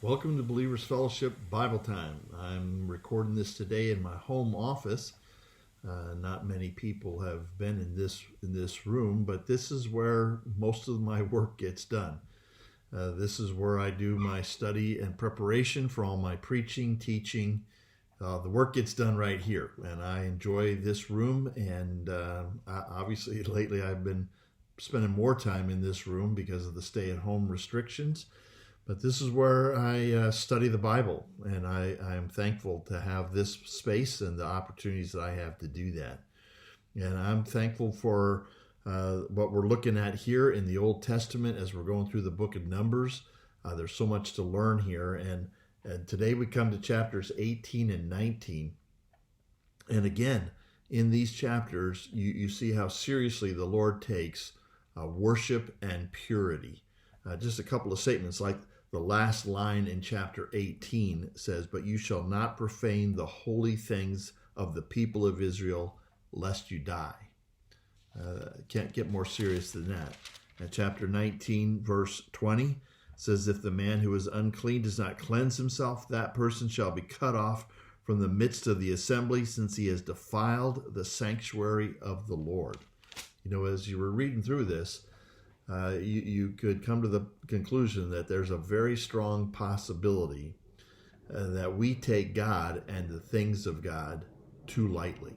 Welcome to Believers Fellowship Bible Time. I'm recording this today in my home office. Not many people have been in this room, but this is where most of my work gets done. This is where I do my study and preparation for all my preaching, teaching. The work gets done right here, and I enjoy this room. And obviously, lately I've been spending more time in this room because of the stay-at-home restrictions. But this is where I study the Bible, and I am thankful to have this space and the opportunities that I have to do that. And I'm thankful for what we're looking at here in the Old Testament as we're going through the book of Numbers. There's so much to learn here, and today we come to chapters 18 and 19. And again, in these chapters, you see how seriously the Lord takes worship and purity. Just a couple of statements like the last line in chapter 18 says, "But you shall not profane the holy things of the people of Israel, lest you die." Can't get more serious than that. And chapter 19, verse 20 says, "If the man who is unclean does not cleanse himself, that person shall be cut off from the midst of the assembly, since he has defiled the sanctuary of the Lord." You know, as you were reading through this, you could come to the conclusion that there's a very strong possibility that we take God and the things of God too lightly.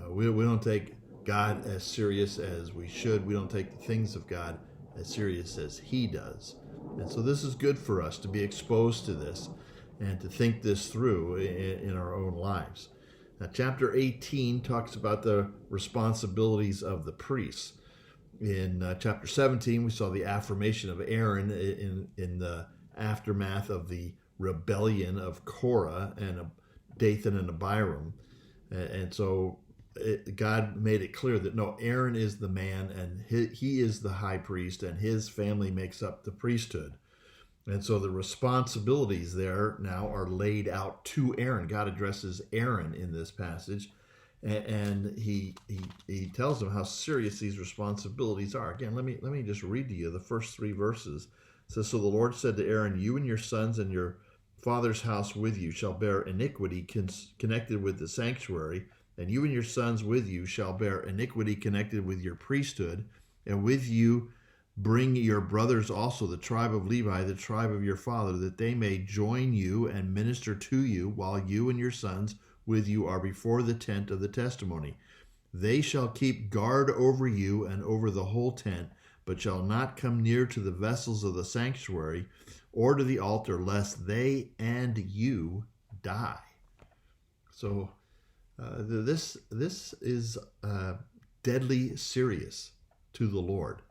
We don't take God as serious as we should. We don't take the things of God as serious as He does. And so this is good for us to be exposed to this and to think this through in our own lives. Now, chapter 18 talks about the responsibilities of the priests. In chapter 17, we saw the affirmation of Aaron in the aftermath of the rebellion of Korah and Dathan and Abiram. And so God made it clear that no, Aaron is the man, and he is the high priest, and his family makes up the priesthood. And so the responsibilities there now are laid out to Aaron. God addresses Aaron in this passage. And he tells them how serious these responsibilities are. Again, let me just read to you the first three verses. It says, "So the Lord said to Aaron, you and your sons and your father's house with you shall bear iniquity connected with the sanctuary, and you and your sons with you shall bear iniquity connected with your priesthood, and with you bring your brothers also, the tribe of Levi, the tribe of your father, that they may join you and minister to you while you and your sons with you are before the tent of the testimony. They shall keep guard over you and over the whole tent, but shall not come near to the vessels of the sanctuary or to the altar, lest they and you die." So this is deadly serious to the Lord,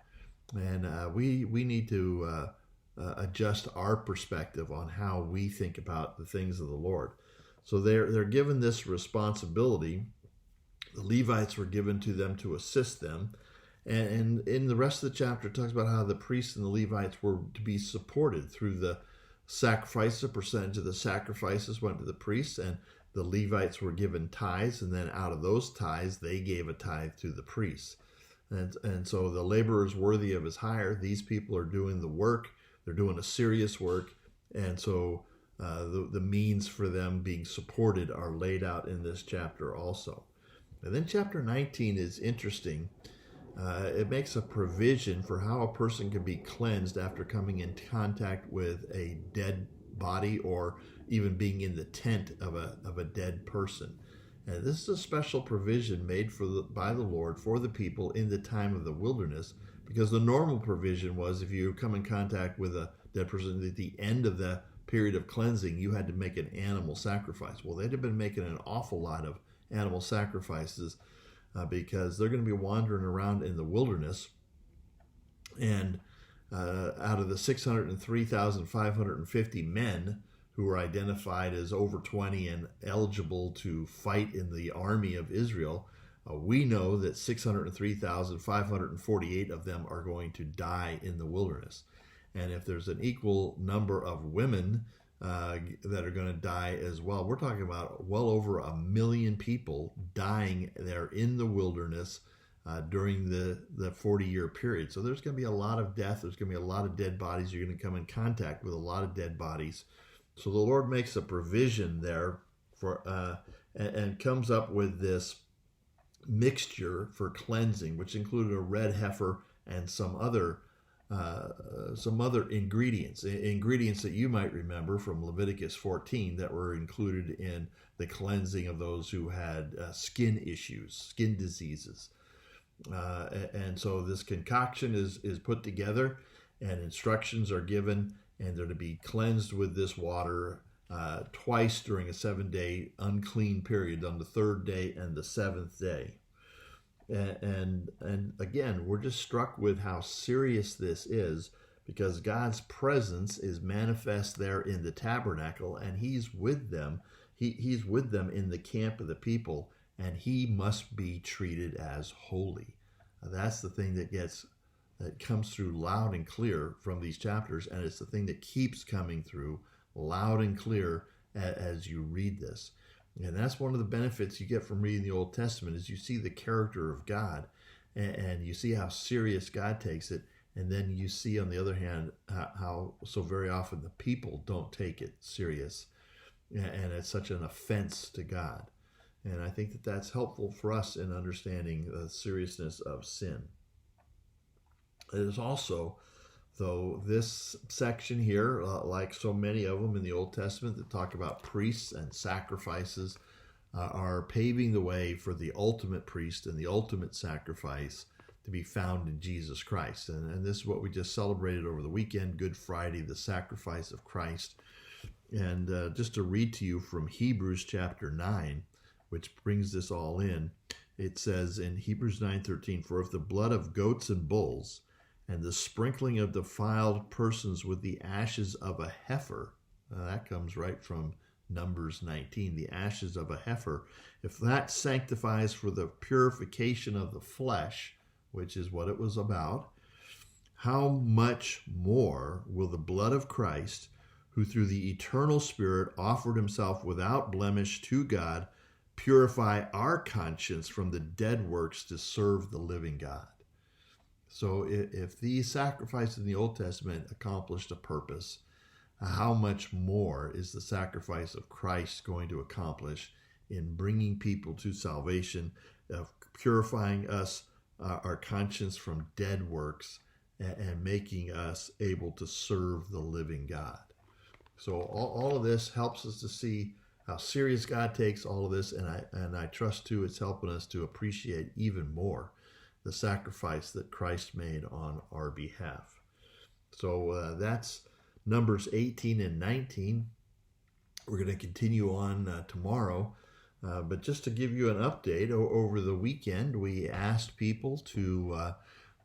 and we need to adjust our perspective on how we think about the things of the Lord. So they're given this responsibility. The Levites were given to them to assist them. And in the rest of the chapter, it talks about how the priests and the Levites were to be supported through the sacrifice. A percentage of the sacrifices went to the priests, and the Levites were given tithes. And then out of those tithes, they gave a tithe to the priests. And so the laborer is worthy of his hire. These people are doing the work. They're doing a serious work. And so the means for them being supported are laid out in this chapter also. And then chapter 19 is interesting. It makes a provision for how a person can be cleansed after coming in contact with a dead body or even being in the tent of a dead person. And this is a special provision made by the Lord for the people in the time of the wilderness, because the normal provision was if you come in contact with a dead person at the end of the period of cleansing, you had to make an animal sacrifice. Well, they'd have been making an awful lot of animal sacrifices because they're going to be wandering around in the wilderness. And out of the 603,550 men who were identified as over 20 and eligible to fight in the army of Israel, we know that 603,548 of them are going to die in the wilderness. And if there's an equal number of women that are going to die as well, we're talking about well over 1 million people dying there in the wilderness during the 40-year period. So there's going to be a lot of death. There's going to be a lot of dead bodies. You're going to come in contact with a lot of dead bodies. So the Lord makes a provision there for and comes up with this mixture for cleansing, which included a red heifer and some other ingredients that you might remember from Leviticus 14 that were included in the cleansing of those who had skin issues, skin diseases. And so this concoction is put together, and instructions are given, and they're to be cleansed with this water twice during a 7-day unclean period, on the 3rd day and the 7th day. And again, we're just struck with how serious this is, because God's presence is manifest there in the tabernacle, and He's with them. He's with them in the camp of the people, and He must be treated as holy. That's the thing that comes through loud and clear from these chapters, and it's the thing that keeps coming through loud and clear as you read this. And that's one of the benefits you get from reading the Old Testament, is you see the character of God, and you see how serious God takes it. And then you see, on the other hand, how so very often the people don't take it serious, and it's such an offense to God. And I think that that's helpful for us in understanding the seriousness of sin. It is also, though, this section here, like so many of them in the Old Testament that talk about priests and sacrifices, are paving the way for the ultimate priest and the ultimate sacrifice to be found in Jesus Christ. And this is what we just celebrated over the weekend, Good Friday, the sacrifice of Christ. And just to read to you from Hebrews chapter 9, which brings this all in, it says in Hebrews 9:13, "For if the blood of goats and bulls and the sprinkling of defiled persons with the ashes of a heifer," that comes right from Numbers 19, the ashes of a heifer, "if that sanctifies for the purification of the flesh," which is what it was about, "how much more will the blood of Christ, who through the eternal Spirit offered Himself without blemish to God, purify our conscience from the dead works to serve the living God?" So if these sacrifices in the Old Testament accomplished a purpose, how much more is the sacrifice of Christ going to accomplish in bringing people to salvation, of purifying us, our conscience from dead works, and making us able to serve the living God? So all of this helps us to see how serious God takes all of this, and I trust too it's helping us to appreciate even more the sacrifice that Christ made on our behalf. So that's Numbers 18 and 19. We're going to continue on tomorrow, but just to give you an update, over the weekend we asked people to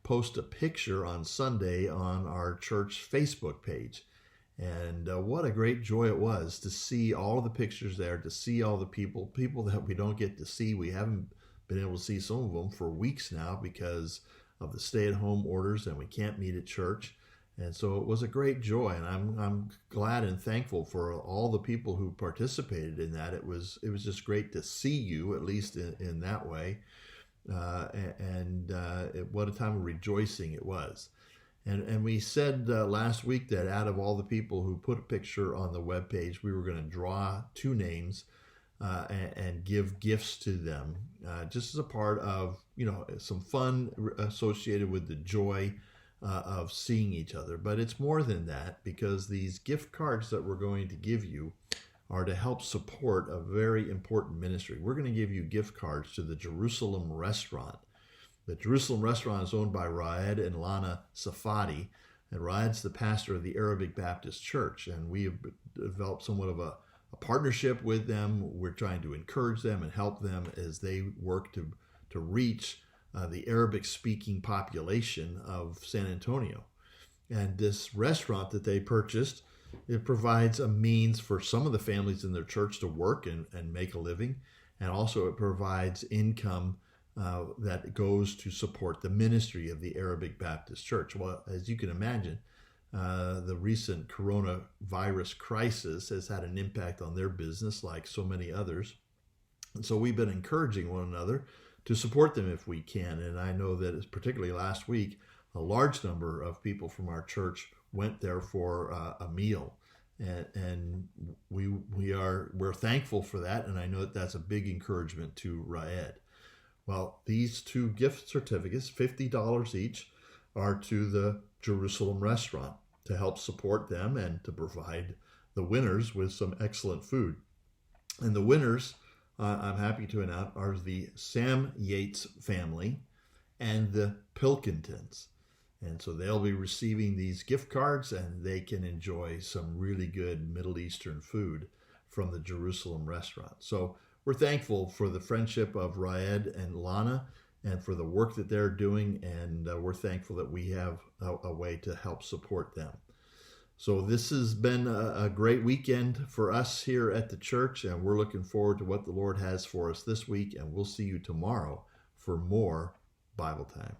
post a picture on Sunday on our church Facebook page. And what a great joy it was to see all the pictures there, to see all the people that we don't get to see. We haven't been able to see some of them for weeks now because of the stay-at-home orders, and we can't meet at church. And so it was a great joy, and I'm glad and thankful for all the people who participated in that. It was just great to see you, at least in that way. What a time of rejoicing it was. And we said last week that out of all the people who put a picture on the webpage, we were going to draw 2 names and give gifts to them, just as a part of, some fun associated with the joy of seeing each other. But it's more than that, because these gift cards that we're going to give you are to help support a very important ministry. We're going to give you gift cards to the Jerusalem Restaurant. The Jerusalem Restaurant is owned by Raed and Lana Safadi, and Raed's the pastor of the Arabic Baptist Church, and we have developed somewhat of a partnership with them. We're trying to encourage them and help them as they work to reach the Arabic-speaking population of San Antonio. And this restaurant that they purchased, it provides a means for some of the families in their church to work and make a living, and also it provides income that goes to support the ministry of the Arabic Baptist Church. Well, as you can imagine, the recent coronavirus crisis has had an impact on their business like so many others. And so we've been encouraging one another to support them if we can. And I know that particularly last week, a large number of people from our church went there for a meal. And we're thankful for that, and I know that that's a big encouragement to Raed. Well, these 2 gift certificates, $50 each, are to the Jerusalem restaurant to help support them and to provide the winners with some excellent food. And the winners, I'm happy to announce, are the Sam Yates family and the Pilkingtons. And so they'll be receiving these gift cards, and they can enjoy some really good Middle Eastern food from the Jerusalem restaurant. So we're thankful for the friendship of Raed and Lana and for the work that they're doing, and we're thankful that we have a way to help support them. So this has been a great weekend for us here at the church, and we're looking forward to what the Lord has for us this week, and we'll see you tomorrow for more Bible time.